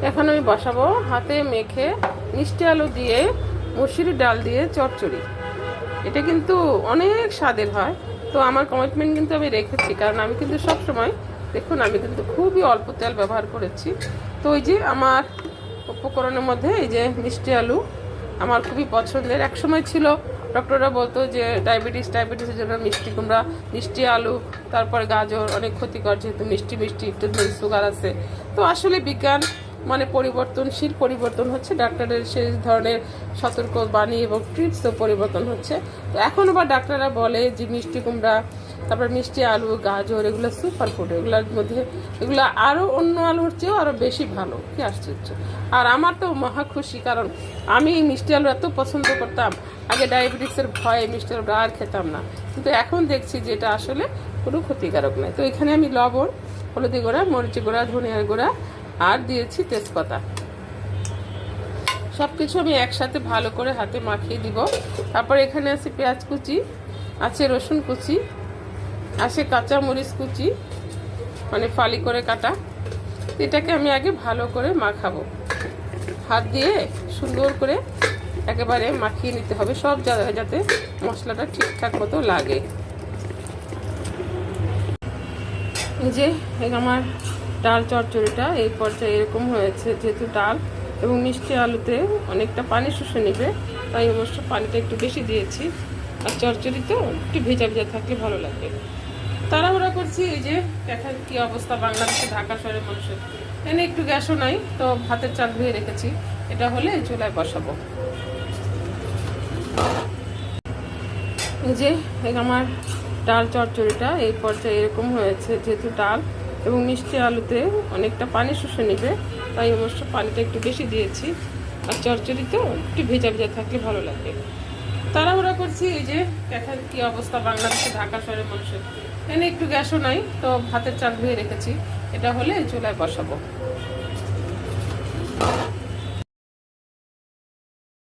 এখন আমি বসাবো হাতে মেখে মিষ্টি আলু দিয়ে মসুরি ডাল দিয়ে চচ্চড়ি। এটা কিন্তু অনেক স্বাদের হয়। তো আমার কমিটমেন্ট কিন্তু আমি রেখেছি, কারণ আমি কিন্তু সবসময় দেখুন আমি কিন্তু খুবই অল্প তেল ব্যবহার করেছি। তো ওই যে আমার উপকরণের মধ্যে এই যে মিষ্টি আলু আমার খুবই পছন্দের। এক সময় ছিল ডক্টররা বলতো যে ডায়াবেটিসের জন্য মিষ্টি কুমড়া, মিষ্টি আলু, তারপরে গাজর অনেক ক্ষতিকর, যেহেতু মিষ্টি একটু সুগার আছে। তো আসলে বিজ্ঞান মানে পরিবর্তন হচ্ছে, ডাক্তারের সেই ধরনের সতর্ক বাণী এবং ট্রিপসও পরিবর্তন হচ্ছে। তো এখন আবার ডাক্তাররা বলে যে মিষ্টি কুমড়া, তারপর মিষ্টি আলু, গাজর এগুলো সুপার ফুড, এগুলোর মধ্যে এগুলো আরও অন্য আলুর চেয়েও আরও বেশি ভালো। কি আশ্চর্য! আর আমার তো মহা খুশি, কারণ আমি মিষ্টি আলু এত পছন্দ করতাম, আগে ডায়াবেটিসের ভয়ে মিষ্টি আলুটা আর খেতাম না, কিন্তু এখন দেখছি যে এটা আসলে কোনো ক্ষতিকারক নয়। তো এখানে আমি লবণ, হলুদি গুঁড়া, মরিচি গুঁড়া, ধনিয়ার গুঁড়া আর দিয়েছি তেজপাতা। সব কিছু আমি একসাথে ভালো করে হাতে মাখিয়ে দিব। তারপর এখানে আছে পেঁয়াজ কুচি, আছে রসুন কুচি, আছে কাঁচা মরিচ কুচি, মানে ফালি করে কাটা। এটাকে আমি আগে ভালো করে মাখাবো, হাত দিয়ে সুন্দর করে একেবারে মাখিয়ে নিতে হবে সব জায়গায়, যাতে মশলাটা ঠিকঠাক মতো লাগে। এই যে আমার ডাল চচ্চড়িটা এই পর্যায়ে এরকম হয়েছে, যেহেতু ডাল এবং মিষ্টি আলুতে অনেকটা পানি শুষে নেবে, তাই অবশ্য পানিটা একটু বেশি দিয়েছি। আর চচ্চড়ি তো একটু ভেজা থাকলে ভালো লাগবে। তাড়াহুড়া করছি। এই যে দেখেন কি অবস্থা বাংলাদেশে, ঢাকা শহরের মানুষের। এনে একটু গ্যাসও নাই, তো ভাতের চাল ধুয়ে রেখেছি, এটা হলে চুলায় বসাবো। এই যে আমার ডাল চচ্চড়িটা এই পর্যায়ে এরকম হয়েছে, যেহেতু ডাল এবং মিষ্টি আলুতে অনেকটা পানি শুষে নেবে, তাই অবশ্য পানিটা একটু বেশি দিয়েছি। আর চচ্চড়ি তো একটু ভেজা থাকলে ভালো লাগবে। তাড়াহুড়া করছি। এই যে দেখেন কি অবস্থা বাংলাদেশে, ঢাকা শহরের মানুষের। এনে একটু গ্যাসও নাই, তো ভাতের চাল ধুয়ে রেখেছি, এটা হলে চুলায় বসাবো।